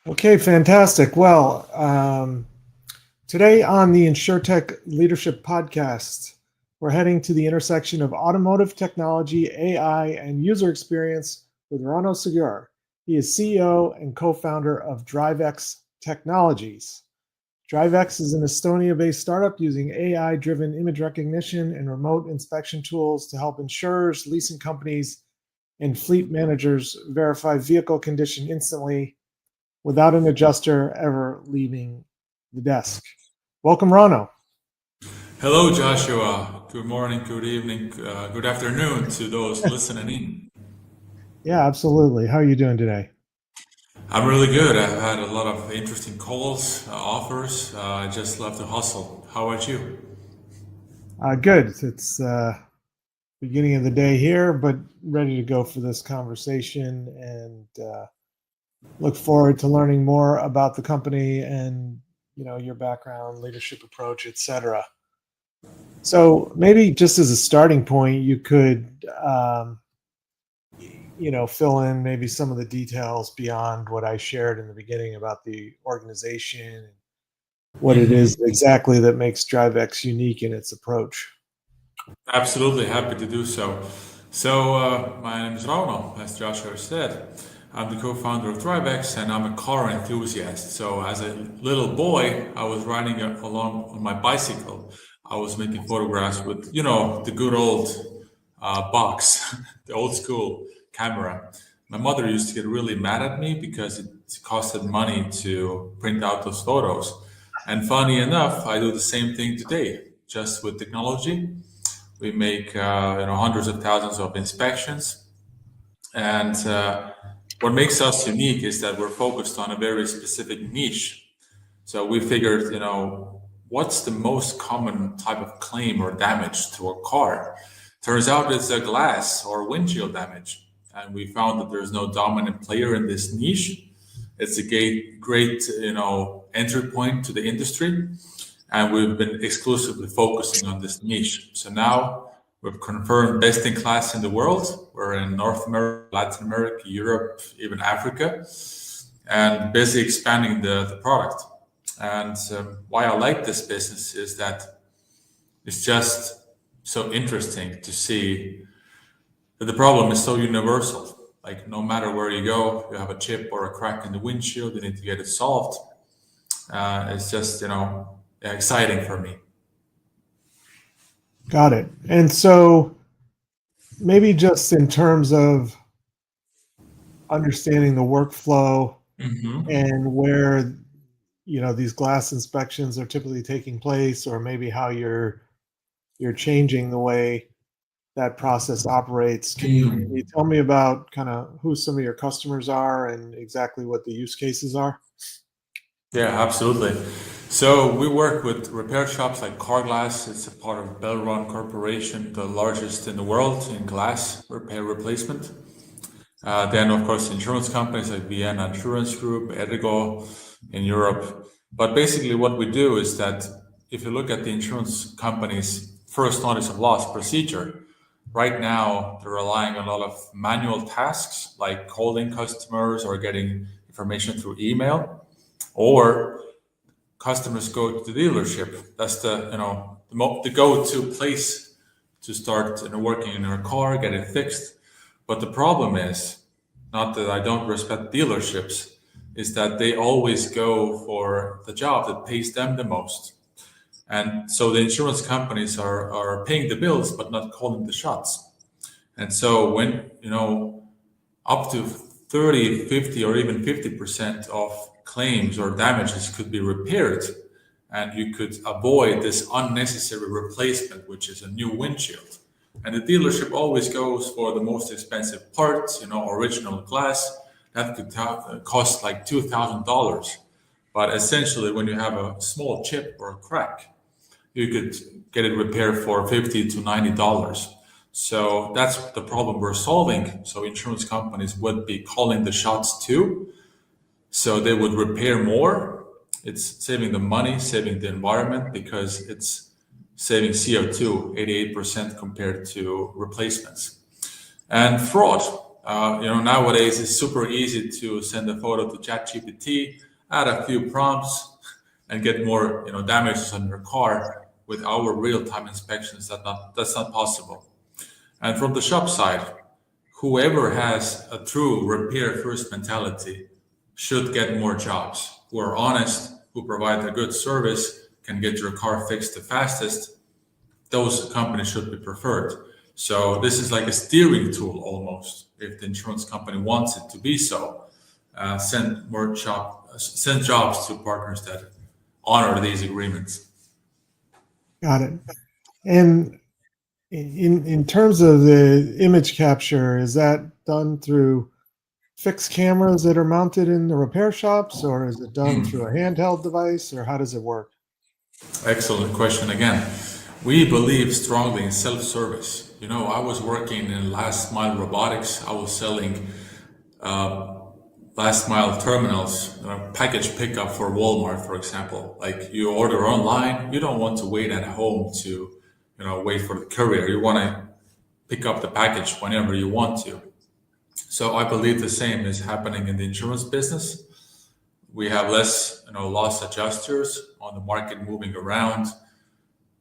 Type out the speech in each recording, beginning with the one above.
Okay, fantastic. Well, today on the InsurTech Leadership Podcast, we're heading to the intersection of automotive technology, AI, and user experience with Rauno Sigur. He is CEO and co-founder of DriveX Technologies. DriveX is an Estonia-based startup using AI-driven image recognition and remote inspection tools to help insurers, leasing companies, and fleet managers verify vehicle condition instantly without an adjuster ever leaving the desk. Welcome, Rauno. Hello, Joshua. Good morning, good evening, good afternoon to those listening in. Yeah, absolutely. How are you doing today? I'm really good. I've had a lot of interesting calls, offers. I just love to hustle. How about you? Good. It's beginning of the day here, but ready to go for this conversation and look forward to learning more about the company and your background, leadership approach, etc. So maybe just as a starting point, you could fill in maybe some of the details beyond what I shared in the beginning about the organization and what it is exactly that makes DriveX unique in its approach. Absolutely happy to do so. My name is Rauno, as Joshua said. I'm the co-founder of DriveX, and I'm a car enthusiast. So as a little boy, I was riding along on my bicycle. I was making photographs with, the good old box, the old school camera. My mother used to get really mad at me because it costed money to print out those photos. And funny enough, I do the same thing today, just with technology. We make hundreds of thousands of inspections, and what makes us unique is that we're focused on a very specific niche. So we figured, what's the most common type of claim or damage to a car? Turns out it's a glass or windshield damage, and we found that there's no dominant player in this niche. It's a great entry point to the industry, and we've been exclusively focusing on this niche. So now we've confirmed best in class in the world. We're in North America, Latin America, Europe, even Africa, and busy expanding the product. And why I like this business is that it's just so interesting to see that the problem is so universal. Like no matter where you go, you have a chip or a crack in the windshield, you need to get it solved. It's just, exciting for me. Got it. And so maybe just in terms of understanding the workflow and where these glass inspections are typically taking place, or maybe how you're changing the way that process operates. Can you tell me about kind of who some of your customers are and exactly what the use cases are? Yeah, absolutely. So we work with repair shops like Carglass. It's a part of Belron Corporation, the largest in the world in glass repair replacement. Then, of course, insurance companies like Vienna Insurance Group, Ergo in Europe. But basically what we do is that if you look at the insurance companies' first notice of loss procedure, right now they're relying on a lot of manual tasks like calling customers or getting information through email, or customers go to the dealership. That's the go-to place to start working in their car, get it fixed. But the problem is, not that I don't respect dealerships, is that they always go for the job that pays them the most. And so the insurance companies are paying the bills, but not calling the shots. And so when, up to 30, 50, or even 50% of claims or damages could be repaired, and you could avoid this unnecessary replacement, which is a new windshield. And the dealership always goes for the most expensive parts, original glass. That could cost like $2,000. But essentially, when you have a small chip or a crack, you could get it repaired for $50 to $90. So that's the problem we're solving. So insurance companies would be calling the shots too. So they would repair more. It's saving the money, saving the environment, because it's saving CO2 88% compared to replacements. And fraud. Nowadays it's super easy to send a photo to ChatGPT, add a few prompts, and get more, damages on your car. With our real-time inspections, that's not possible. And from the shop side, whoever has a true repair-first mentality should get more jobs. Who are honest, who provide a good service, can get your car fixed the fastest. Those companies should be preferred. So this is like a steering tool almost, if the insurance company wants it to be so. Send jobs to partners that honor these agreements. Got it. And in terms of the image capture, is that done through fixed cameras that are mounted in the repair shops, or is it done through a handheld device, or how does it work? Excellent question again. We believe strongly in self-service. I was working in last mile robotics. I was selling last mile terminals, package pickup for Walmart, for example. Like you order online, you don't want to wait at home to, wait for the courier. You want to pick up the package whenever you want to. So I believe the same is happening in the insurance business. We have less, loss adjusters on the market moving around.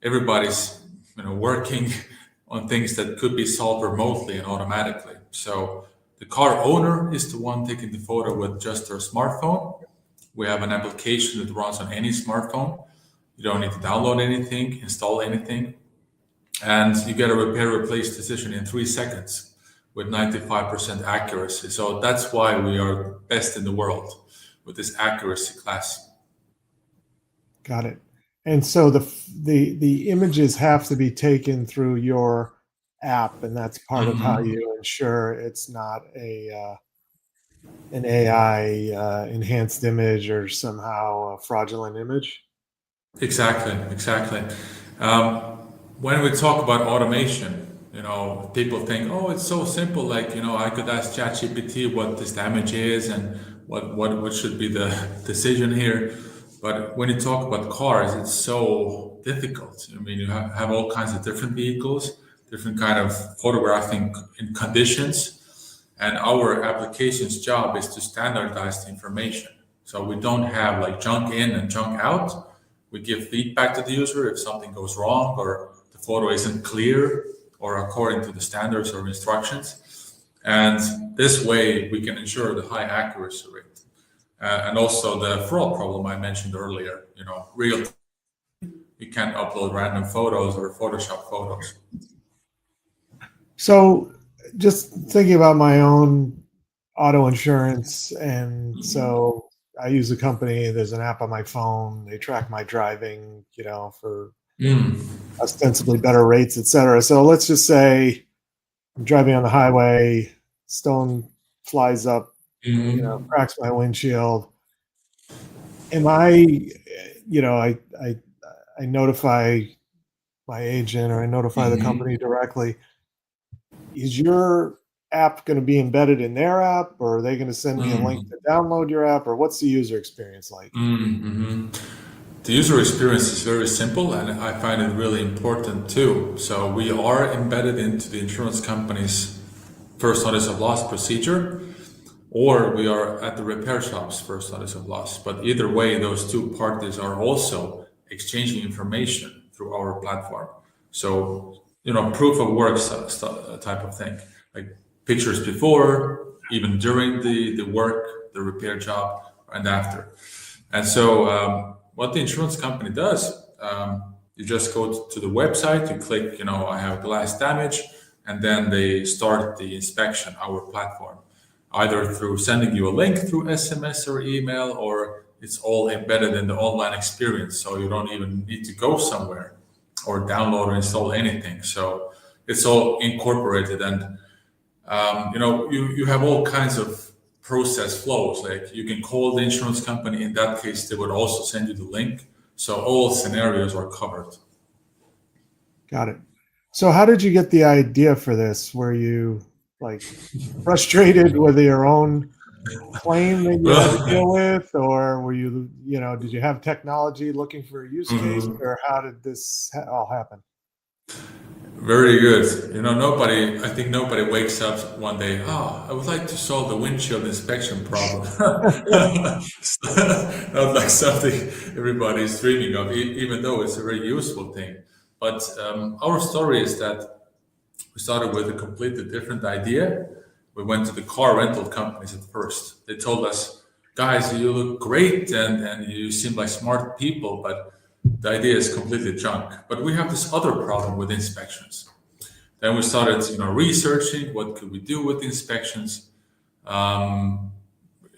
Everybody's, working on things that could be solved remotely and automatically. So the car owner is the one taking the photo with just their smartphone. We have an application that runs on any smartphone. You don't need to download anything, install anything, and you get a repair-replace decision in 3 seconds with 95% accuracy. So that's why we are best in the world with this accuracy class. Got it. And so the images have to be taken through your app, and that's part of how you ensure it's not an AI enhanced image or somehow a fraudulent image. Exactly. When we talk about automation, people think, oh, it's so simple. Like, I could ask ChatGPT what this damage is and what should be the decision here. But when you talk about cars, it's so difficult. You have all kinds of different vehicles, different kind of photographing in conditions. And our application's job is to standardize the information. So we don't have like junk in and junk out. We give feedback to the user if something goes wrong or the photo isn't clear or according to the standards or instructions. And this way we can ensure the high accuracy rate. And also the fraud problem I mentioned earlier, real time. You can't upload random photos or Photoshop photos. So just thinking about my own auto insurance, and so I use a company, there's an app on my phone, they track my driving, for ostensibly better rates, etc. So let's just say I'm driving on the highway, stone flies up, cracks my windshield. Am I, I notify my agent or I notify the company directly. Is your app going to be embedded in their app, or are they going to send me a link to download your app, or what's the user experience like? The user experience is very simple, and I find it really important too. So we are embedded into the insurance company's first notice of loss procedure, or we are at the repair shop's first notice of loss. But either way, those two parties are also exchanging information through our platform. So, proof of work type of thing, like pictures before, even during the work, the repair job, and after. And so what the insurance company does, you just go to the website, you click, I have glass damage, and then they start the inspection, our platform, either through sending you a link through SMS or email, or it's all embedded in the online experience. So you don't even need to go somewhere or download or install anything. So it's all incorporated, and you have all kinds of process flows. Like you can call the insurance company. In that case, they would also send you the link. So all scenarios are covered. Got it. So how did you get the idea for this? Were you frustrated with your own claim that you had to deal with, or were you, did you have technology looking for a use case, or how did this all happen? Very good. I think nobody wakes up one day, I would like to solve the windshield inspection problem. Not like something everybody's dreaming of, even though it's a very useful thing. But our story is that we started with a completely different idea. We went to the car rental companies at first. They told us, guys, you look great and you seem like smart people, but the idea is completely junk. But we have this other problem with inspections. Then we started, researching what could we do with inspections.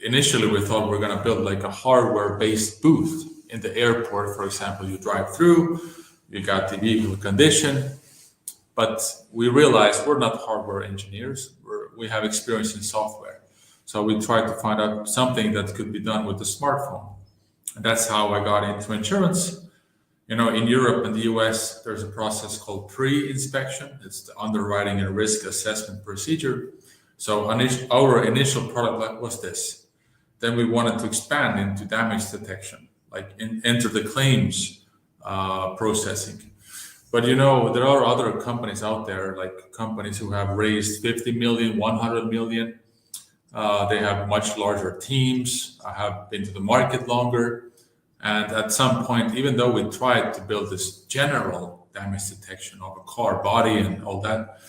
Initially, we thought we were going to build like a hardware-based booth in the airport. For example, you drive through, you got the vehicle condition, but we realized we're not hardware engineers. We have experience in software. So we tried to find out something that could be done with the smartphone. And that's how I got into insurance. In Europe and the US, there's a process called pre-inspection. It's the underwriting and risk assessment procedure. So our initial product was this. Then we wanted to expand into damage detection, like enter the claims processing. But there are other companies out there, like companies who have raised 50 million, 100 million. They have much larger teams, have been to the market longer. And at some point, even though we tried to build this general damage detection of a car body and all that,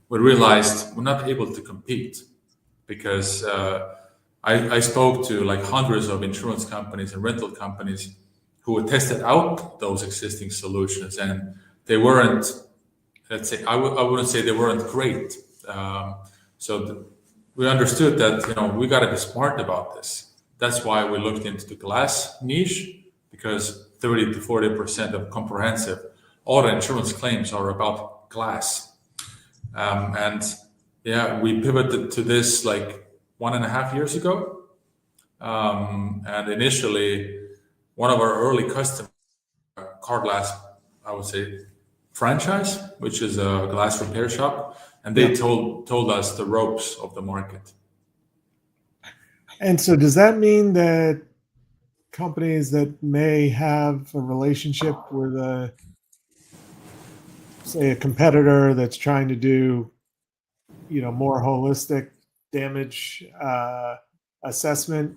we realized we're not able to compete because I spoke to like hundreds of insurance companies and rental companies who tested out those existing solutions, and they weren't, let's say, I wouldn't say they weren't great. We understood that, we got to be smart about this. That's why we looked into the glass niche, because 30 to 40% of comprehensive auto insurance claims are about glass. We pivoted to this like 1.5 years ago. And initially, one of our early customers, car glass, I would say, franchise, which is a glass repair shop, and they told us the ropes of the market. And so does that mean that companies that may have a relationship with a competitor that's trying to do, more holistic damage assessment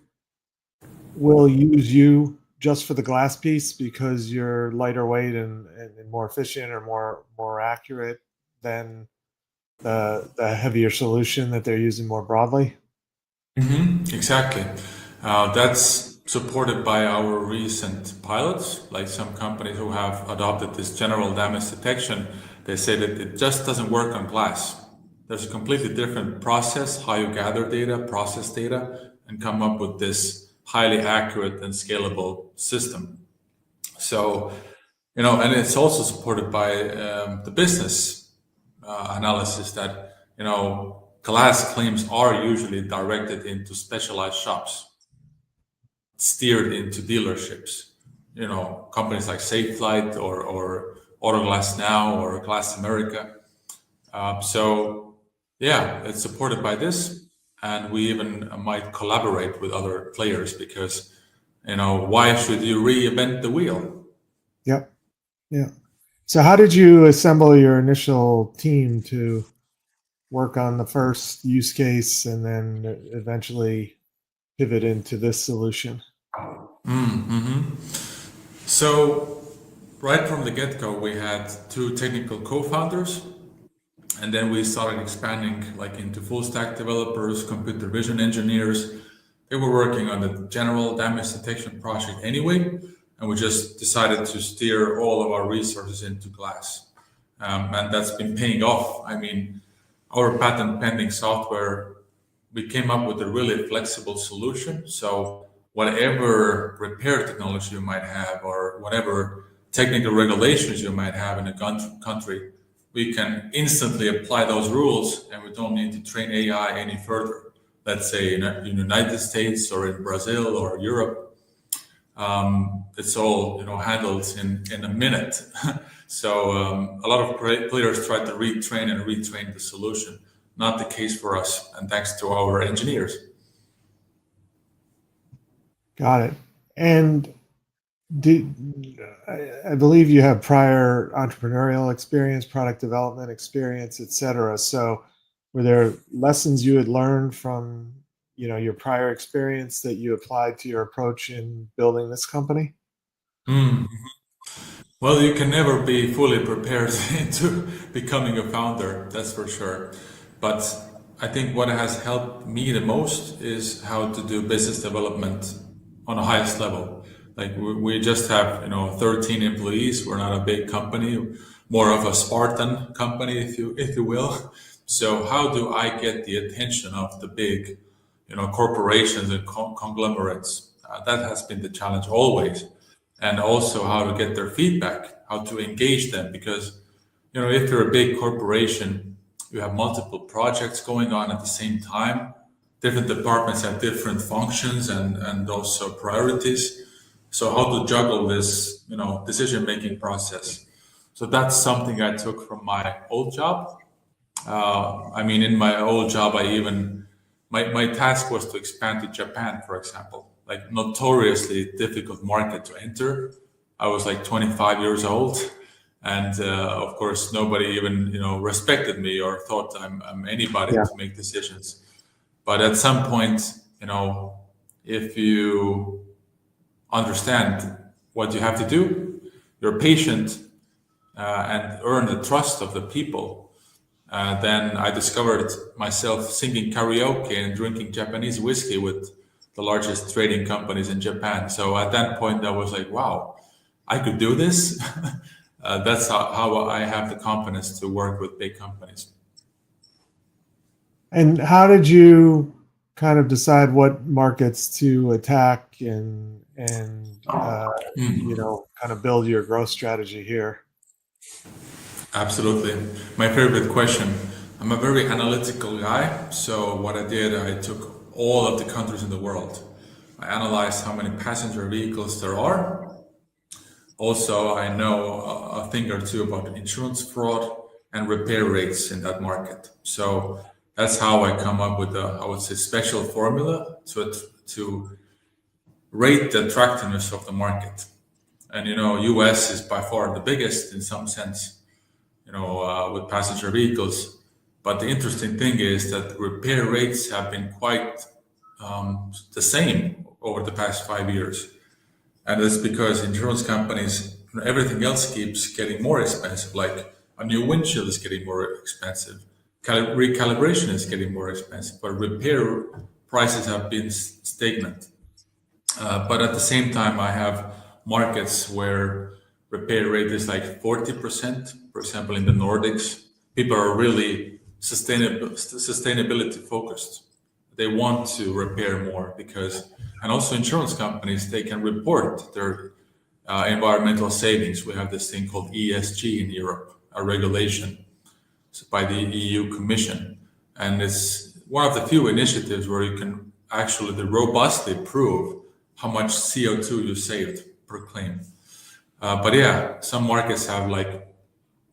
will use you just for the glass piece because you're lighter weight and more efficient or more accurate than the heavier solution that they're using more broadly? Mm-hmm, exactly. That's supported by our recent pilots, like some companies who have adopted this general damage detection. They say that it just doesn't work on glass. There's a completely different process, how you gather data, process data, and come up with this highly accurate and scalable system. So, and it's also supported by the business analysis that, glass claims are usually directed into specialized shops, steered into dealerships, companies like Safelight or Autoglass Now or Glass America. It's supported by this, and we even might collaborate with other players because, why should you reinvent the wheel? Yep. Yeah. So how did you assemble your initial team to work on the first use case and then eventually pivot into this solution? Mm-hmm. So right from the get-go, we had 2 technical co-founders, and then we started expanding like into full stack developers, computer vision engineers. They were working on the general damage detection project anyway, and we just decided to steer all of our resources into glass. And that's been paying off. I mean, our patent pending software, we came up with a really flexible solution. So whatever repair technology you might have or whatever technical regulations you might have in a country, we can instantly apply those rules and we don't need to train AI any further. Let's say in the United States or in Brazil or Europe, it's all handled in a minute. So a lot of players try to retrain the solution. Not the case for us, and thanks to our engineers. Got it. And I believe you have prior entrepreneurial experience, product development experience, et cetera. So were there lessons you had learned from, your prior experience that you applied to your approach in building this company? Mm. Well, you can never be fully prepared into becoming a founder, that's for sure. But I think what has helped me the most is how to do business development on the highest level. Like we just have, 13 employees. We're not a big company, more of a Spartan company, if you will. So how do I get the attention of the big, corporations and conglomerates? That has been the challenge always, and also how to get their feedback, how to engage them. Because, if you're a big corporation, you have multiple projects going on at the same time. Different departments have different functions and also priorities. So how to juggle this, decision-making process. So that's something I took from my old job. In my old job, my task was to expand to Japan, for example, like notoriously difficult market to enter. I was like 25 years old, and of course, nobody even respected me or thought I'm anybody Yeah. to make decisions. But at some point, if you understand what you have to do, you're patient, and earn the trust of the people. Then I discovered myself singing karaoke and drinking Japanese whiskey with the largest trading companies in Japan. So at that point, I was like, wow, I could do this. That's how I have the confidence to work with big companies. And how did you kind of decide what markets to attack and kind of build your growth strategy here? Absolutely. My favorite question. I'm a very analytical guy. So what I did, I took all of the countries in the world. I analyzed how many passenger vehicles there are. Also, I know a thing or two about insurance fraud and repair rates in that market. So that's how I come up with I would say, special formula to rate the attractiveness of the market. And US is by far the biggest in some sense, with passenger vehicles. But the interesting thing is that repair rates have been quite the same over the past 5 years. And it's because insurance companies, everything else keeps getting more expensive. Like a new windshield is getting more expensive. Recalibration is getting more expensive, but repair prices have been stagnant. But at the same time, I have markets where repair rate is like 40%. For example, in the Nordics, people are really sustainability focused. They want to repair more and also insurance companies, they can report their environmental savings. We have this thing called ESG in Europe, a regulation by the EU Commission. And it's one of the few initiatives where you can actually robustly prove how much CO2 you saved per claim. But yeah, some markets have like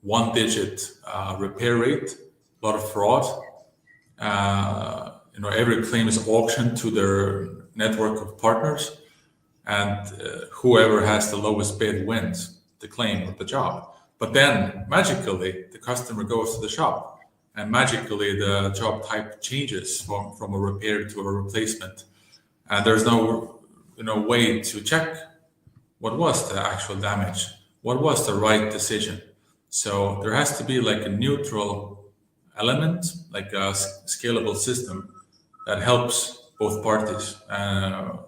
1-digit repair rate, a lot of fraud. Every claim is auctioned to their network of partners, and whoever has the lowest bid wins the claim or the job. But then magically, the customer goes to the shop, and magically the job type changes from a repair to a replacement, and there's no way to check what was the actual damage, what was the right decision. So there has to be like a neutral element, like a scalable system that helps both parties,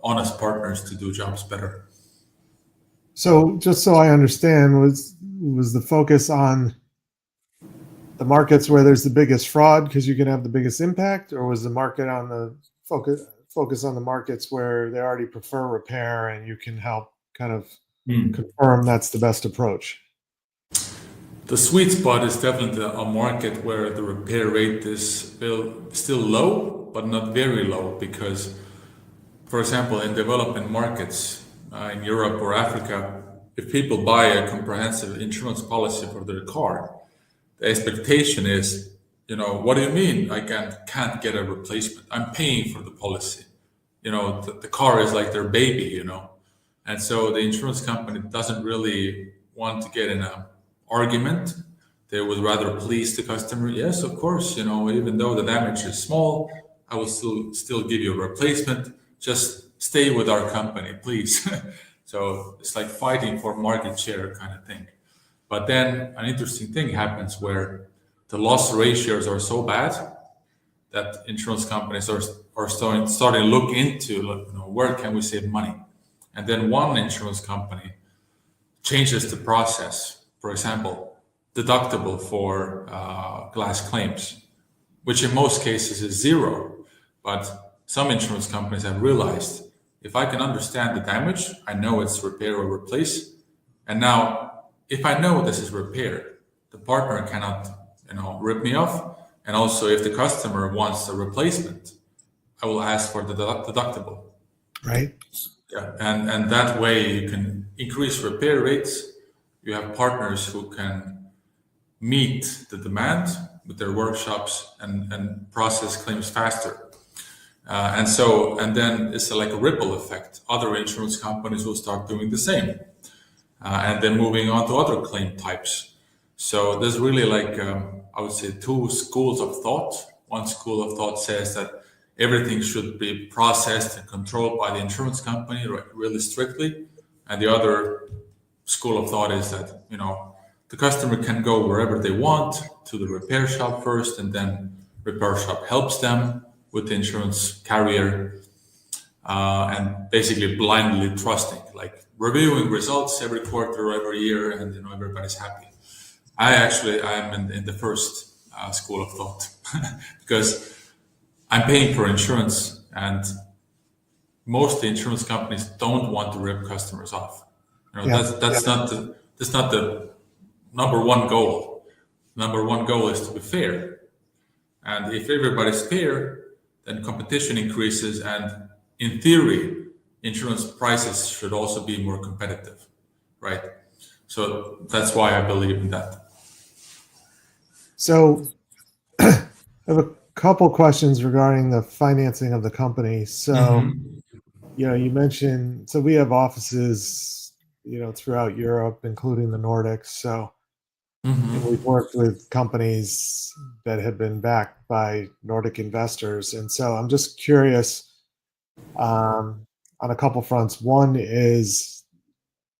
honest partners, to do jobs better. So just so I understand, was the focus on the markets where there's the biggest fraud because you can have the biggest impact, or was the market on the focus on the markets where they already prefer repair and you can help kind of confirm that's the best approach? The sweet spot is definitely a market where the repair rate is still low, but not very low, because, for example, in developing markets in Europe or Africa, if people buy a comprehensive insurance policy for their car, the expectation is, what do you mean I can't get a replacement? I'm paying for the policy. The car is like their baby, And so the insurance company doesn't really want to get in an argument. They would rather please the customer. Yes, of course, even though the damage is small, I will still give you a replacement. Just stay with our company, please. So it's like fighting for market share kind of thing. But then an interesting thing happens where the loss ratios are so bad that insurance companies are starting to look into where can we save money. And then one insurance company changes the process. For example, deductible for glass claims, which in most cases is zero. But some insurance companies have realized if I can understand the damage, I know it's repair or replace. And now, if I know this is repair, the partner cannot, rip me off. And also, if the customer wants a replacement, I will ask for the deductible. Right. Yeah, and that way you can increase repair rates. You have partners who can meet the demand with their workshops and process claims faster. And then it's like a ripple effect. Other insurance companies will start doing the same, and then moving on to other claim types. So there's really I would say two schools of thought. One school of thought says that everything should be processed and controlled by the insurance company really strictly. And the other school of thought is that, the customer can go wherever they want to the repair shop first, and then repair shop helps them with the insurance carrier, and basically blindly trusting, like reviewing results every quarter or every year, and everybody's happy. I am in the first school of thought because I'm paying for insurance, and most insurance companies don't want to rip customers off. That's not the number one goal. Number one goal is to be fair, and if everybody's fair, then competition increases, and in theory, insurance prices should also be more competitive, right? So that's why I believe in that. So I have a couple questions regarding the financing of the company. So, you mentioned, so we have offices, throughout Europe, including the Nordics. So we've worked with companies that have been backed by Nordic investors. And so I'm just curious on a couple fronts. One is,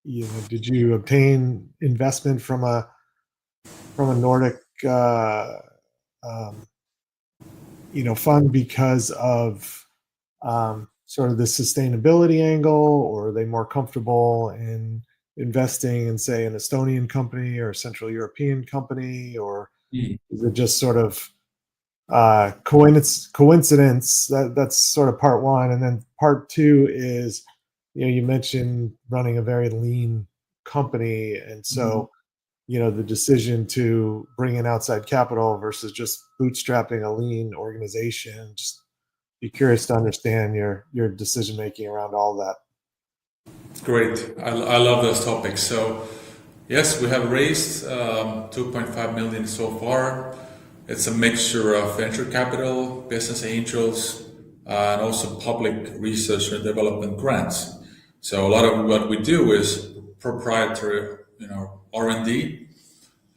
did you obtain investment from a Nordic fund because of sort of the sustainability angle, or are they more comfortable in investing in, say, an Estonian company or a Central European company, or is it just sort of coincidence? That's sort of part one. And then part two is, you mentioned running a very lean company, and so the decision to bring in outside capital versus just bootstrapping a lean organization. Just be curious to understand your decision making around all that. Great. I love those topics. So yes, we have raised 2.5 million so far. It's a mixture of venture capital, business angels, and also public research and development grants. So a lot of what we do is proprietary, R&D,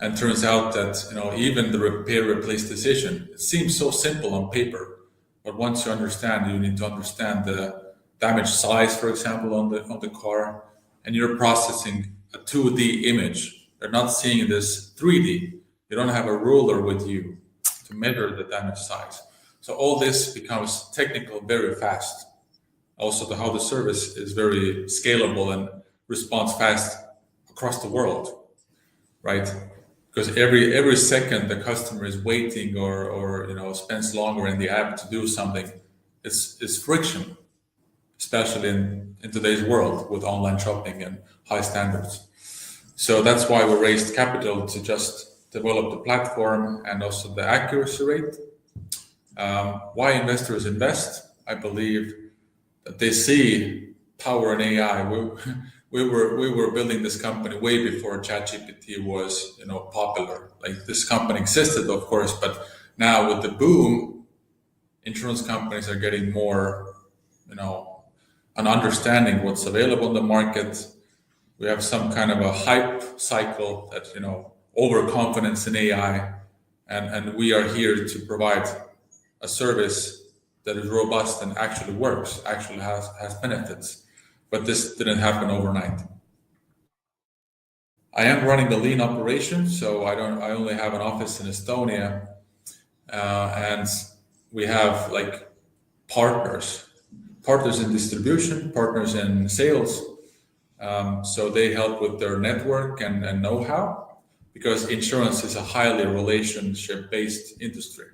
and turns out that even the repair replace decision, it seems so simple on paper, but once you need to understand the damage size, for example, on the car, and you're processing a 2D image. They're not seeing this 3D. You don't have a ruler with you to measure the damage size. So all this becomes technical very fast. Also, how the service is very scalable and responds fast across the world, right? Because every second the customer is waiting or spends longer in the app to do something, it's friction, especially in today's world with online shopping and high standards. So that's why we raised capital to just develop the platform and also the accuracy rate. Why investors invest? I believe that they see power in AI. We were building this company way before ChatGPT was popular. Like, this company existed, of course, but now with the boom, insurance companies are getting more an understanding what's available in the market. We have some kind of a hype cycle that, overconfidence in AI, and we are here to provide a service that is robust and actually works, actually has benefits. But this didn't happen overnight. I am running the lean operation, so I only have an office in Estonia, and we have like partners in distribution, partners in sales. So they help with their network and know-how, because insurance is a highly relationship-based industry.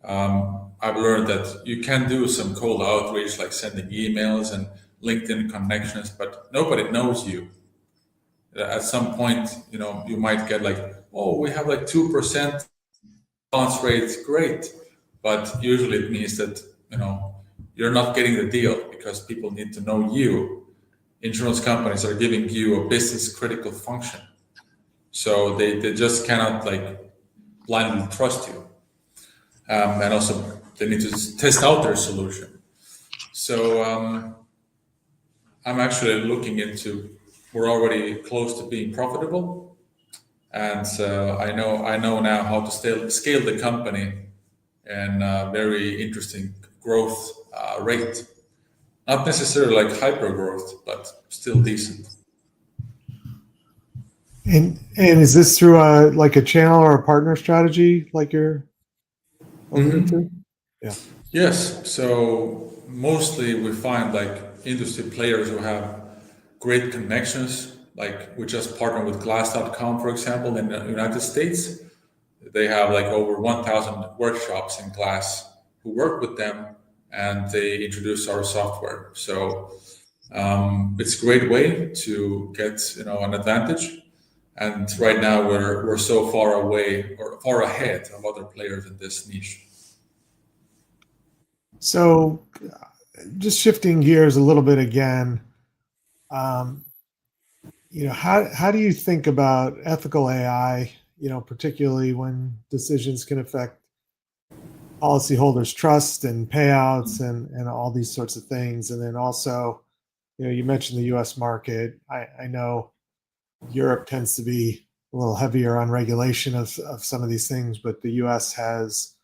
I've learned that you can do some cold outreach, like sending emails and LinkedIn connections, but nobody knows you. At some point, you might get like, oh, we have like 2% response rate, great. But usually it means that, you're not getting the deal because people need to know you. Insurance companies are giving you a business critical function. So they just cannot like blindly trust you. And also they need to test out their solution. So I'm actually looking into, we're already close to being profitable. And I know now how to scale the company in a very interesting growth rate. Not necessarily like hyper growth, but still decent. And is this through a channel or a partner strategy, like you're alluding to? Yeah. Yes. So mostly we find like industry players who have great connections. Like we just partnered with Glass.com, for example, in the United States. They have like over 1,000 workshops in glass who work with them, and they introduce our software. So it's a great way to get an advantage. And right now we're so far away or far ahead of other players in this niche. So just shifting gears a little bit again, how do you think about ethical AI, particularly when decisions can affect policyholders' trust and payouts and all these sorts of things? And then also, you mentioned the US market. I know Europe tends to be a little heavier on regulation of some of these things, but the US has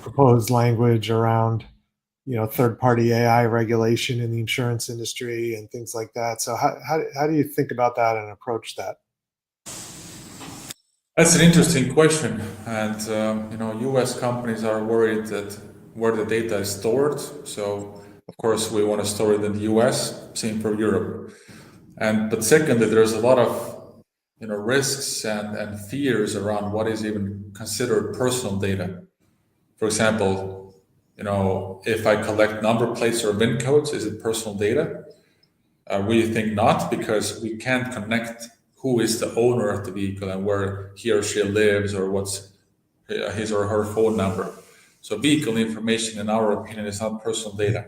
proposed language around third-party AI regulation in the insurance industry and things like that. So how do you think about that and approach that? That's an interesting question. And US companies are worried that where the data is stored. So of course we want to store it in the US, same for Europe. But secondly, there's a lot of risks and fears around what is even considered personal data. For example, if I collect number plates or VIN codes, is it personal data? We think not, because we can't connect who is the owner of the vehicle and where he or she lives or what's his or her phone number. So vehicle information, in our opinion, is not personal data.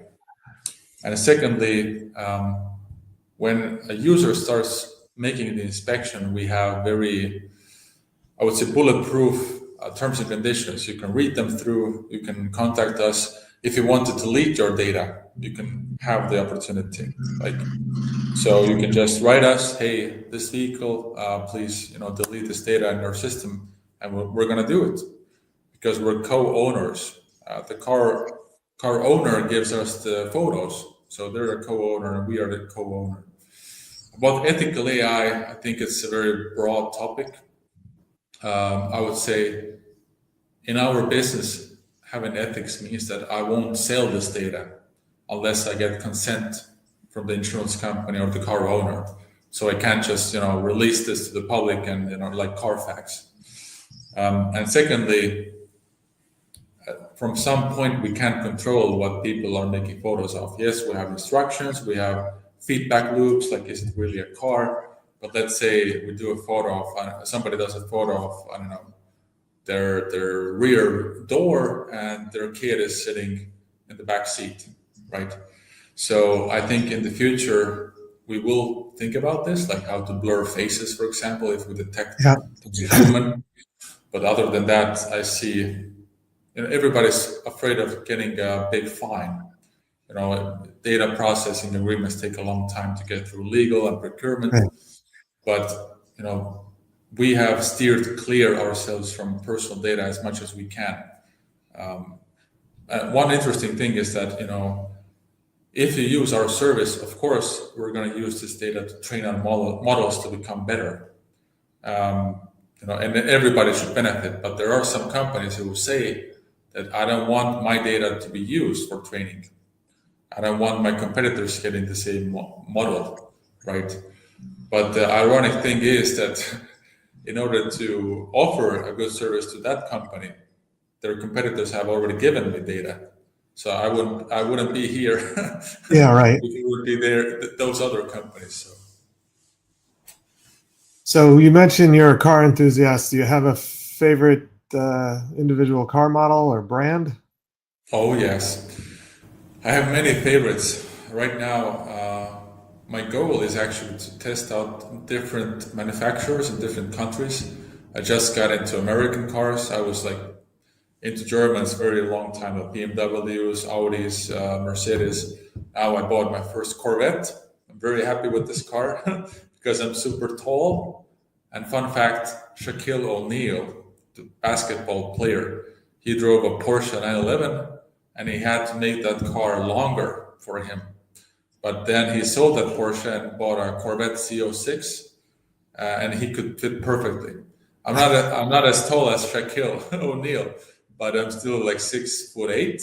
And secondly, when a user starts making the inspection, we have very, I would say, bulletproof terms and conditions. You can read them through, you can contact us. If you want to delete your data, you can have the opportunity. So you can just write us, hey, this vehicle, please, delete this data in our system, and we're going to do it because we're co-owners. The car owner gives us the photos, so they're a co-owner and we are the co-owner. About ethical AI, I think it's a very broad topic. I would say in our business, having ethics means that I won't sell this data unless I get consent from the insurance company or the car owner. So I can't just, release this to the public and, like Carfax. And secondly, from some point, we can't control what people are making photos of. Yes, we have instructions, we have feedback loops, like is it really a car? But let's say we do a photo of, somebody does a photo of, I don't know, their rear door and their kid is sitting in the back seat, right? So I think in the future, we will think about this, like how to blur faces, for example, if we detect it's a human. But other than that, I see everybody's afraid of getting a big fine. data processing agreements take a long time to get through legal and procurement. Right. But we have steered clear ourselves from personal data as much as we can. One interesting thing is that if you use our service, of course we're going to use this data to train our models to become better. And everybody should benefit. But there are some companies who will say that I don't want my data to be used for training. I don't want my competitors getting the same model, right? But the ironic thing is that in order to offer a good service to that company, their competitors have already given me data. So I wouldn't be here. Yeah, right. If it would be there, those other companies. So you mentioned you're a car enthusiast. Do you have a favorite individual car model or brand? Oh, yes. I have many favorites. Right now, my goal is actually to test out different manufacturers in different countries. I just got into American cars. I was into Germans very long time, BMWs, Audis, Mercedes. Now I bought my first Corvette. I'm very happy with this car because I'm super tall. And fun fact, Shaquille O'Neal, the basketball player, he drove a Porsche 911 and he had to make that car longer for him. But then he sold that Porsche and bought a Corvette C06 and he could fit perfectly. I'm not as tall as Shaquille O'Neal, but I'm still 6'8".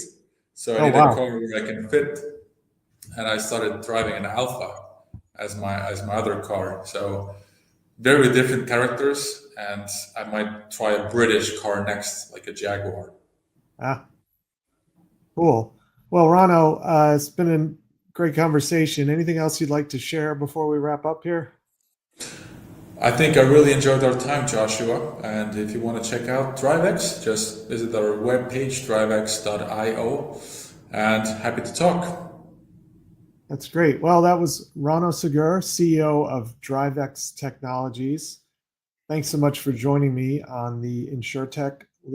So I need a car where I can fit. And I started driving an Alpha as my other car. So very different characters, and I might try a British car next, like a Jaguar. Cool. Well, Rauno, it's been a great conversation. Anything else you'd like to share before we wrap up here? I think I really enjoyed our time, Joshua. And if you want to check out DriveX, just visit our webpage, drivex.io, and happy to talk. That's great. Well, that was Rauno Sigur, CEO of DriveX Technologies. Thanks so much for joining me on the InsurTech